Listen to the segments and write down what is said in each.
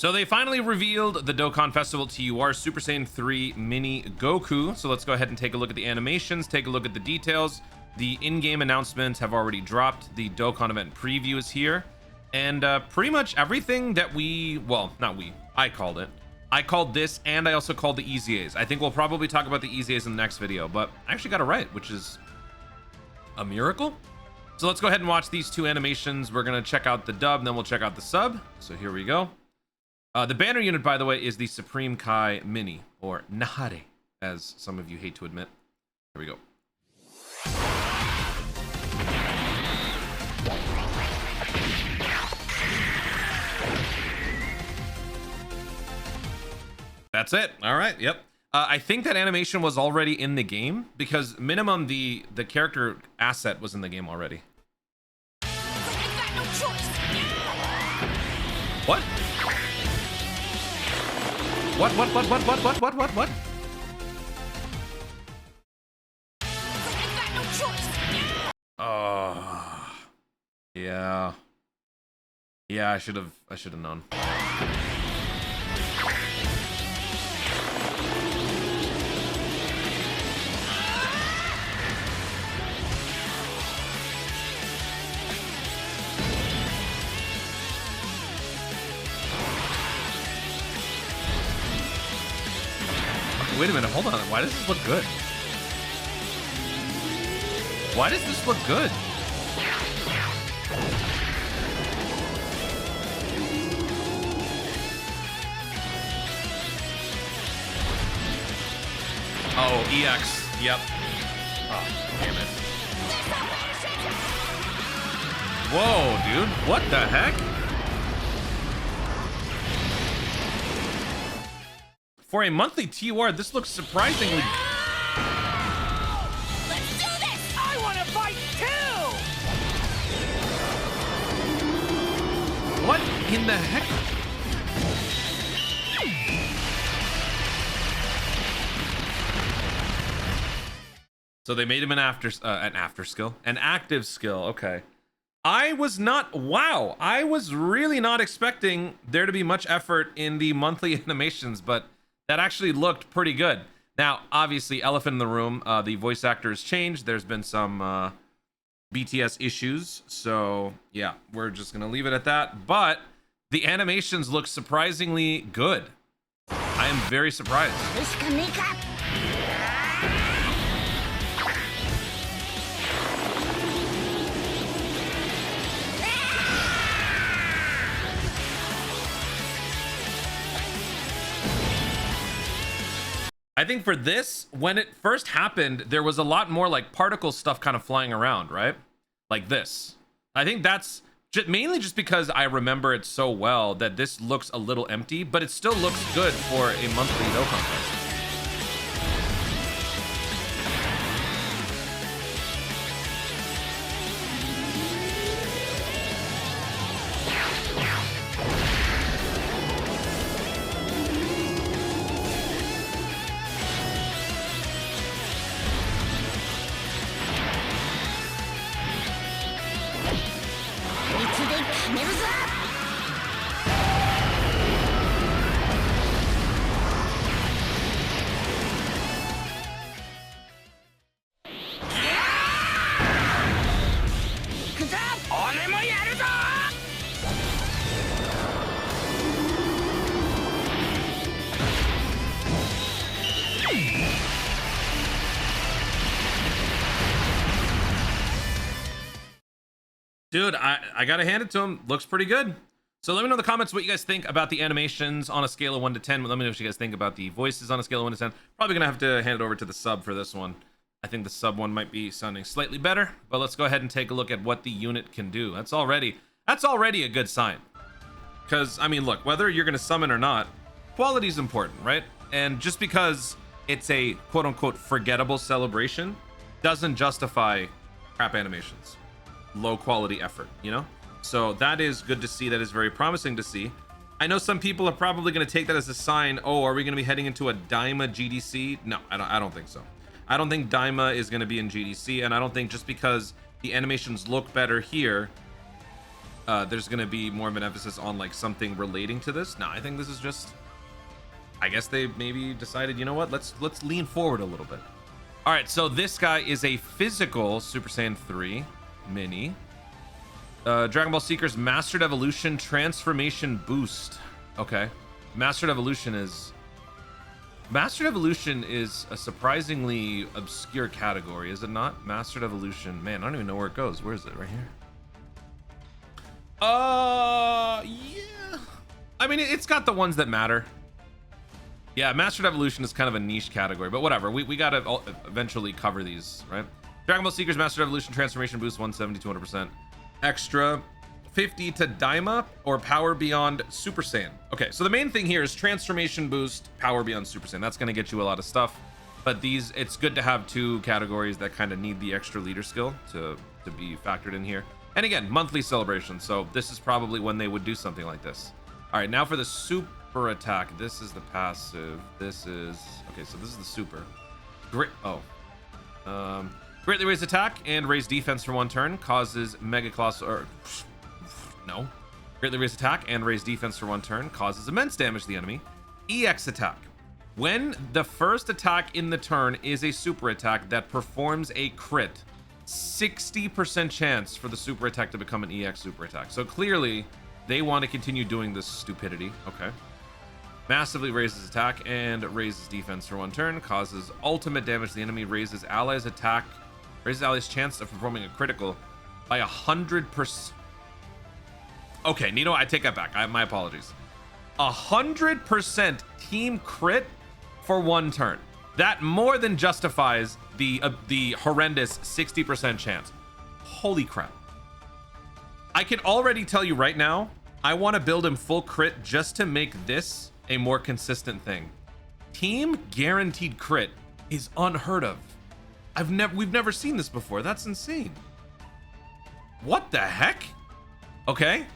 So they finally revealed the Dokkan Festival TUR Super Saiyan 3 Mini Goku. So let's go ahead and take a look at the animations, take a look at the details. The in-game announcements have already dropped. The Dokkan event preview is here. And pretty much everything that I called it. I called this, and I also called the EZAs. I think we'll probably talk about the EZAs in the next video, but I actually got it right, which is a miracle. So let's go ahead and watch these two animations. We're going to check out the dub, and then we'll check out the sub. So here we go. The banner unit, by the way, is the Supreme Kai Mini, or Nahare, as some of you hate to admit. Here we go. That's it. All right. Yep. I think that animation was already in the game because minimum the character asset was in the game already. What? What? Oh, yeah. Yeah, I should have known. Wait a minute, hold on. Why does this look good? Why does this look good? Oh, EX. Yep. Oh, damn it. Whoa, dude. What the heck? For a monthly TUR, this looks surprisingly... Let's do this! I want to fight too! What in the heck? So they made him an active skill. Okay. I was really not expecting there to be much effort in the monthly animations, but that actually looked pretty good. Now, obviously, elephant in the room, the voice actors changed. There's been some BTS issues. So, yeah, we're just going to leave it at that. But the animations look surprisingly good. I am very surprised. I think for this, when it first happened, there was a lot more like particle stuff kind of flying around, right? Like this. I think that's mainly just because I remember it so well that this looks a little empty, but it still looks good for a monthly Dokkan Fest. Dude, I gotta hand it to him. Looks pretty good. So let me know in the comments what you guys think about the animations on a scale of 1 to 10. Let me know what you guys think about the voices on a scale of 1 to 10. Probably gonna have to hand it over to the sub for this one. I think the sub one might be sounding slightly better, but let's go ahead and take a look at what the unit can do. That's already a good sign. Because, I mean, look, whether you're gonna summon or not, quality is important, right? And just because it's a quote-unquote forgettable celebration doesn't justify crap animations. Low quality effort, you know? So that is good to see. That is very promising to see. I know some people are probably going to take that as a sign. Oh, are we going to be heading into a Daima GDC? No, I don't think so. I don't think Daima is going to be in GDC, and I don't think just because the animations look better here there's gonna be more of an emphasis on like something relating to this. No, I think this is just, I guess they maybe decided, you know what, let's lean forward a little bit. All right, so this guy is a physical Super Saiyan 3 mini. Dragon Ball Seekers Mastered Evolution Transformation Boost. Okay, Mastered Evolution is a surprisingly obscure category, is it not? Mastered Evolution, man, I don't even know where it goes. Where is it? Right here. Yeah, I mean, it's got the ones that matter. Yeah, Mastered Evolution is kind of a niche category, but whatever. We gotta eventually cover these, right? Dragon Ball Seekers Mastered Evolution Transformation Boost 170, 200%. Extra 50 to Daima or Power Beyond Super Saiyan. Okay, so the main thing here is Transformation Boost, Power Beyond Super Saiyan. That's gonna get you a lot of stuff, but these, it's good to have two categories that kind of need the extra leader skill to be factored in here. And again, monthly celebration, so this is probably when they would do something like this. All right, now for the super attack. This is the passive. This is, okay, so this is the super. Great, greatly raise attack and raise defense for 1 turn, causes mega colossal, or no. Greatly raise attack and raise defense for 1 turn, causes immense damage to the enemy. EX attack. When the first attack in the turn is a super attack that performs a crit, 60% chance for the super attack to become an EX super attack. So clearly they want to continue doing this stupidity. Okay. Massively raises attack and raises defense for 1 turn, causes ultimate damage to the enemy, raises allies attack, raises allies chance of performing a critical by 100%. Okay, Nino, I take that back. My apologies. 100% team crit for 1 turn. That more than justifies the horrendous 60% chance. Holy crap. I can already tell you right now, I want to build him full crit just to make this a more consistent thing. Team guaranteed crit is unheard of. We've never seen this before. That's insane. What the heck? Okay.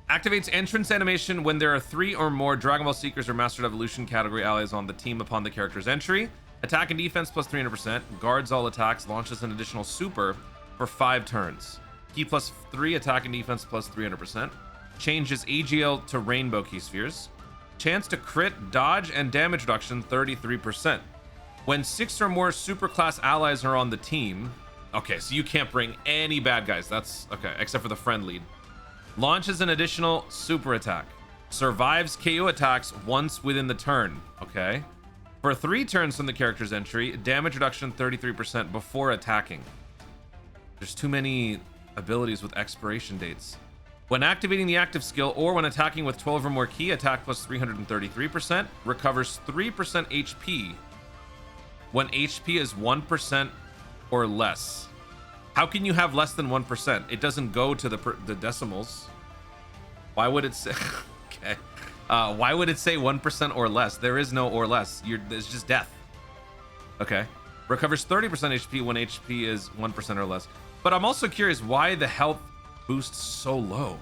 Activates entrance animation when there are 3 or more Dragon Ball Seekers or Mastered Evolution category allies on the team upon the character's entry. Attack and defense plus 300%. Guards all attacks. Launches an additional super for 5 turns. Key plus 3, attack and defense plus 300%. Changes AGL to rainbow key spheres. Chance to crit, dodge, and damage reduction 33%. When 6 or more super class allies are on the team. Okay, so you can't bring any bad guys. That's okay, except for the friend lead. Launches an additional super attack. Survives KO attacks once within the turn. Okay. For 3 turns from the character's entry, damage reduction 33% before attacking. There's too many abilities with expiration dates. When activating the active skill or when attacking with 12 or more key, attack plus 333%, recovers 3% HP when HP is 1% or less. How can you have less than 1%? It doesn't go to the decimals. Why would it say? Okay. Why would it say 1% or less? There is no or less. It's just death. Okay. Recovers 30% HP when HP is 1% or less. But I'm also curious why the health boosts so low.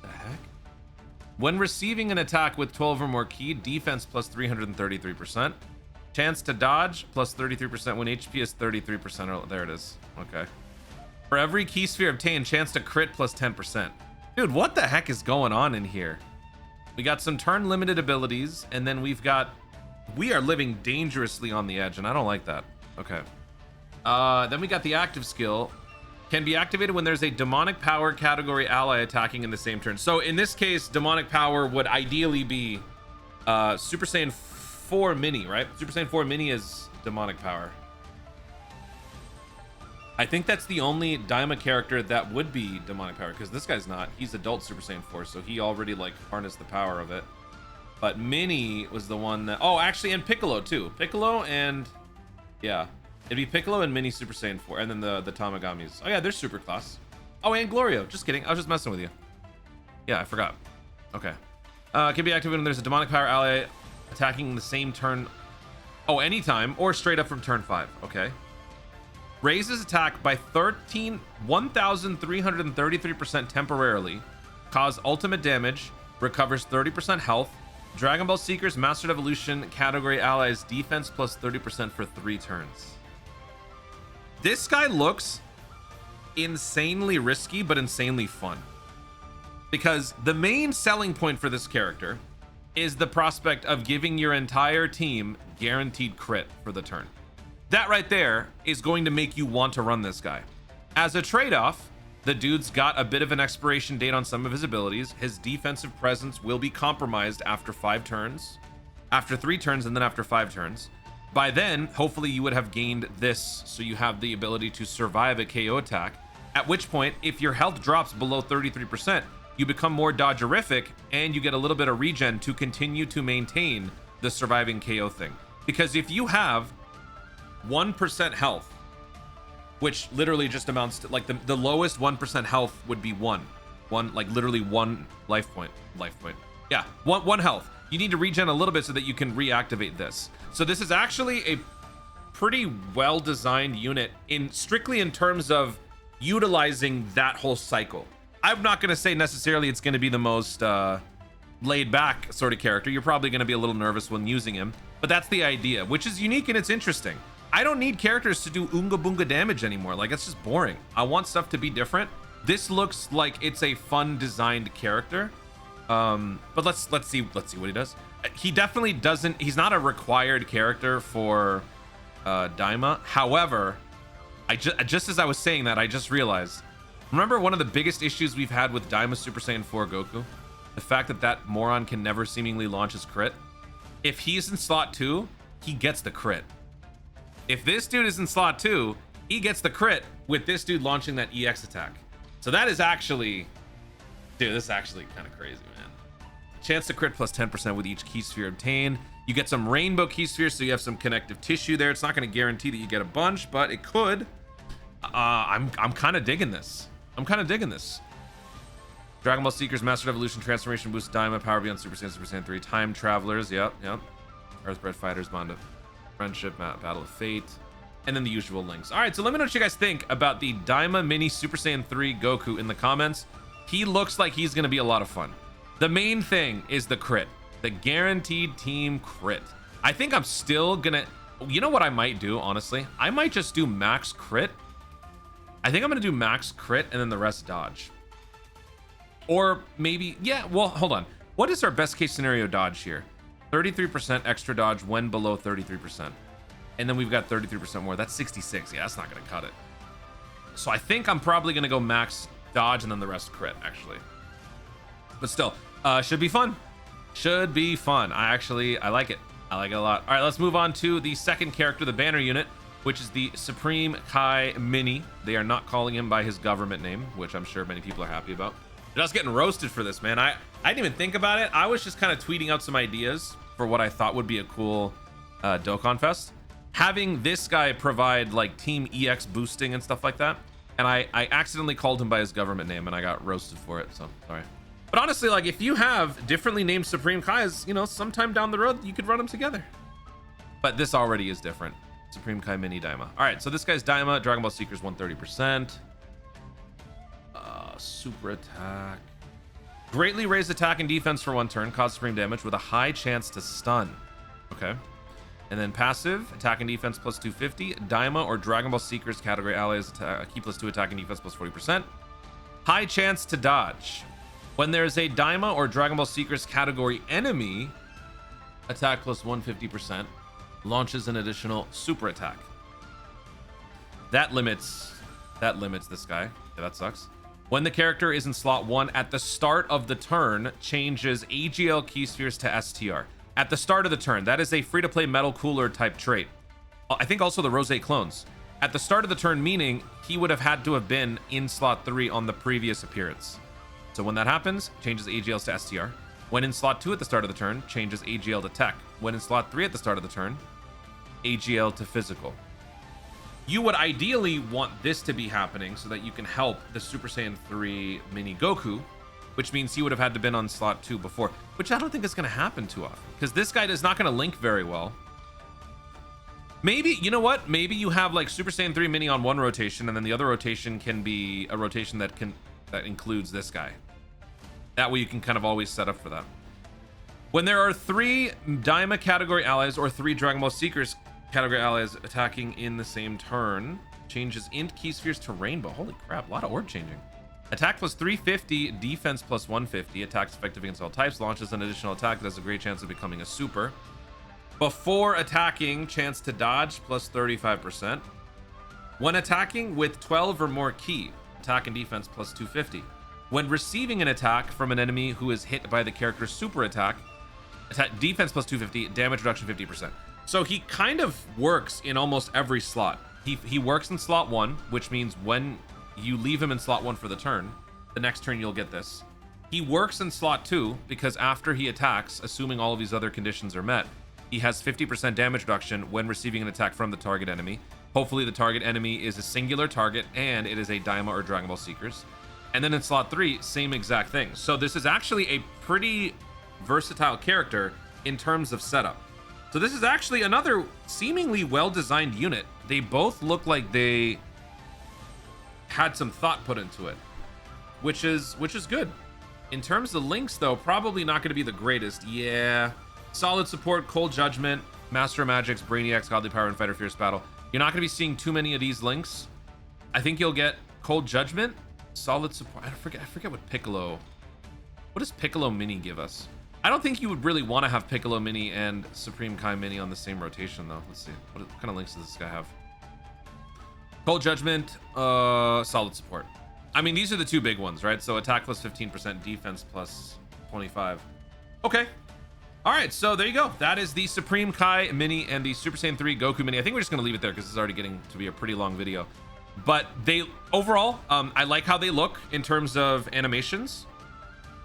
The heck? When receiving an attack with 12 or more key, defense plus 333%. Chance to dodge plus 33% when HP is 33%. Or, there it is. Okay. For every key sphere obtained, chance to crit plus 10%. Dude, what the heck is going on in here? We got some turn limited abilities, and then we are living dangerously on the edge, and I don't like that. Okay. Then we got the active skill. Can be activated when there's a demonic power category ally attacking in the same turn. So in this case, demonic power would ideally be Super Saiyan 4 Mini, right? Super Saiyan 4 Mini is demonic power. I think that's the only Daima character that would be demonic power, because this guy's not. He's adult Super Saiyan 4, so he already like harnessed the power of it. But Mini was the one that, oh, actually, and Piccolo too. Piccolo and, yeah, it'd be Piccolo and Mini Super Saiyan 4, and then the Tamagamis. Oh yeah, they're super class. Oh, and Glorio. Just kidding. I was just messing with you. Yeah, I forgot. Okay. Can be activated when there's a demonic power ally attacking the same turn. Oh, anytime or straight up from turn 5. Okay. Raises attack by 1,333% temporarily. Cause ultimate damage. Recovers 30% health. Dragon Ball Seekers Mastered Evolution category allies defense plus 30% for 3 turns. This guy looks insanely risky, but insanely fun. Because the main selling point for this character is the prospect of giving your entire team guaranteed crit for the turn. That right there is going to make you want to run this guy. As a trade-off, the dude's got a bit of an expiration date on some of his abilities. His defensive presence will be compromised after 5 turns, after 3 turns, and then after 5 turns. By then, hopefully you would have gained this, so you have the ability to survive a KO attack, at which point, if your health drops below 33%, you become more dodgerific, and you get a little bit of regen to continue to maintain the surviving KO thing. Because if you have 1% health, which literally just amounts to, like, the lowest 1% health would be one, like literally 1 life point. Yeah, one health. You need to regen a little bit so that you can reactivate this. So this is actually a pretty well designed unit strictly in terms of utilizing that whole cycle. I'm not going to say necessarily it's going to be the most laid back sort of character. You're probably going to be a little nervous when using him, but that's the idea, which is unique and it's interesting. I don't need characters to do oonga boonga damage anymore. Like, it's just boring. I want stuff to be different. This looks like it's a fun designed character. But let's see what he does. He definitely doesn't, he's not a required character for Daima. However, just as I was saying that, I just realized, remember one of the biggest issues we've had with Daima Super Saiyan 4 Goku? The fact that that moron can never seemingly launch his crit. If he's in slot 2, he gets the crit. If this dude is in slot 2, he gets the crit with this dude launching that EX attack. So that is actually, dude, this is actually kind of crazy, man. Chance to crit plus 10% with each key sphere obtained. You get some rainbow key spheres, so you have some connective tissue there. It's not going to guarantee that you get a bunch, but it could. I'm kind of digging this. Dragon Ball Seekers, Master Evolution, Transformation Boost, Daima, Power Beyond Super Saiyan 3, Time Travelers, yep. Earthbred Fighters, Bond of Friendship, Battle of Fate, and then the usual links. All right, so let me know what you guys think about the Daima Mini Super Saiyan 3 Goku in the comments. He looks like he's going to be a lot of fun. The main thing is the crit, the guaranteed team crit. I think I'm still gonna, you know what I might do, honestly? I might just do max crit. I think I'm gonna do max crit and then the rest dodge. Or maybe, yeah, well, hold on. What is our best case scenario dodge here? 33% extra dodge when below 33%. And then we've got 33% more. That's 66. Yeah, that's not going to cut it. So I think I'm probably going to go max dodge and then the rest crit, actually. But still, should be fun. Should be fun. I like it. I like it a lot. All right, let's move on to the second character, the banner unit, which is the Supreme Kai Mini. They are not calling him by his government name, which I'm sure many people are happy about. Dude, I was getting roasted for this, man. I didn't even think about it. I was just kind of tweeting out some ideas for what I thought would be a cool Dokkanfest. Having this guy provide like team EX boosting and stuff like that. And I accidentally called him by his government name and I got roasted for it, so sorry. But honestly, like, if you have differently named Supreme Kais, you know, sometime down the road, you could run them together. But this already is different. Supreme Kai Mini Daima. All right, so this guy's Daima, Dragon Ball Seekers 130%. Super attack. Greatly raised attack and defense for 1 turn, cause supreme damage with a high chance to stun. Okay. And then passive, attack and defense plus 250. Daima or Dragon Ball Seekers category allies, key plus 2 attack and defense plus 40%. High chance to dodge. When there's a Daima or Dragon Ball Seekers category enemy, attack plus 150%, launches an additional super attack. That limits this guy. Yeah, that sucks. When the character is in slot 1 at the start of the turn, changes AGL key spheres to STR. At the start of the turn, that is a free-to-play metal cooler type trait. I think also the Rose clones. At the start of the turn, meaning he would have had to have been in slot 3 on the previous appearance. So when that happens, changes AGLs to STR. When in slot 2 at the start of the turn, changes AGL to tech. When in slot 3 at the start of the turn, AGL to physical. You would ideally want this to be happening so that you can help the Super Saiyan 3 Mini Goku, which means he would have had to been on slot 2 before, which I don't think is going to happen too often because this guy is not going to link very well. Maybe, you know what? Maybe you have like Super Saiyan 3 Mini on one rotation and then the other rotation can be a rotation that includes this guy. That way you can kind of always set up for that. When there are 3 Daima category allies or 3 Dragon Ball Seekers category allies attacking in the same turn, Changes int key spheres to rainbow. Holy crap, a lot of orb changing. Attack plus 350, defense plus 150. Attacks effective against all types. Launches an additional attack that has a great chance of becoming a super. Before attacking, chance to dodge plus 35%. When attacking with 12 or more key, attack and defense plus 250. When receiving an attack from an enemy who is hit by the character's super attack, defense plus 250, damage reduction 50%. So he kind of works in almost every slot. He works in slot 1, which means when you leave him in slot 1 for the turn, the next turn you'll get this. He works in slot 2 because after he attacks, assuming all of these other conditions are met, he has 50% damage reduction when receiving an attack from the target enemy. Hopefully the target enemy is a singular target and it is a Daima or Dragon Ball Seekers. And then in slot 3, same exact thing. So this is actually a pretty versatile character in terms of setup. So this is actually another seemingly well-designed unit. They both look like they had some thought put into it, which is good. In terms of links, though, probably not going to be the greatest. Yeah, solid support, Cold Judgment, Master of Magics, Brainiacs, Godly Power, and Fighter Fierce Battle. You're not going to be seeing too many of these links. I think you'll get Cold Judgment, solid support. I forget what Piccolo. What does Piccolo Mini give us? I don't think you would really want to have Piccolo Mini and Supreme Kai Mini on the same rotation, though. Let's see. What kind of links does this guy have? Cold Judgment, solid support. I mean, these are the two big ones, right? So attack plus 15%, defense plus 25. Okay. All right, so there you go. That is the Supreme Kai Mini and the Super Saiyan 3 Goku Mini. I think we're just going to leave it there because it's already getting to be a pretty long video. But they, overall, I like how they look in terms of animations.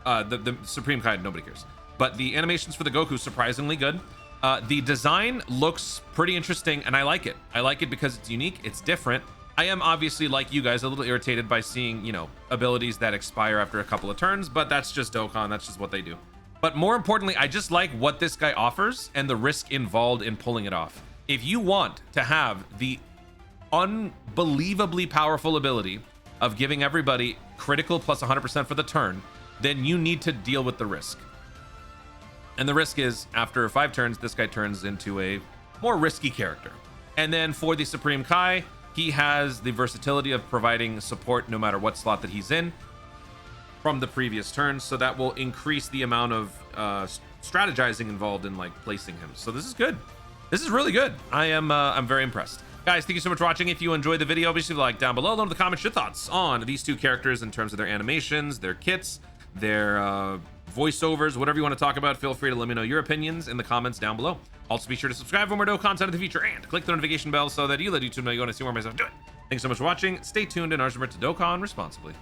The Supreme Kai, nobody cares. But the animations for the Goku, surprisingly good. The design looks pretty interesting, and I like it. I like it because it's unique, it's different. I am obviously, like you guys, a little irritated by seeing, you know, abilities that expire after a couple of turns, but that's just Dokkan, that's just what they do. But more importantly, I just like what this guy offers and the risk involved in pulling it off. If you want to have the unbelievably powerful ability of giving everybody critical plus 100% for the turn, then you need to deal with the risk. And the risk is, after 5 turns, this guy turns into a more risky character. And then for the Supreme Kai, he has the versatility of providing support no matter what slot that he's in from the previous turns, so that will increase the amount of strategizing involved in like placing him. So this is good. This is really good. I'm very impressed. Guys, thank you so much for watching. If you enjoyed the video, obviously like down below. Let me know in the comments your thoughts on these two characters in terms of their animations, their kits, their voiceovers, whatever you want to talk about. Feel free to let me know your opinions in the comments down below. Also, be sure to subscribe for more Dokkan content in the future and click the notification bell so that you let YouTube know you want to see more of myself do it. Thanks so much for watching. Stay tuned and remember to Dokkan responsibly.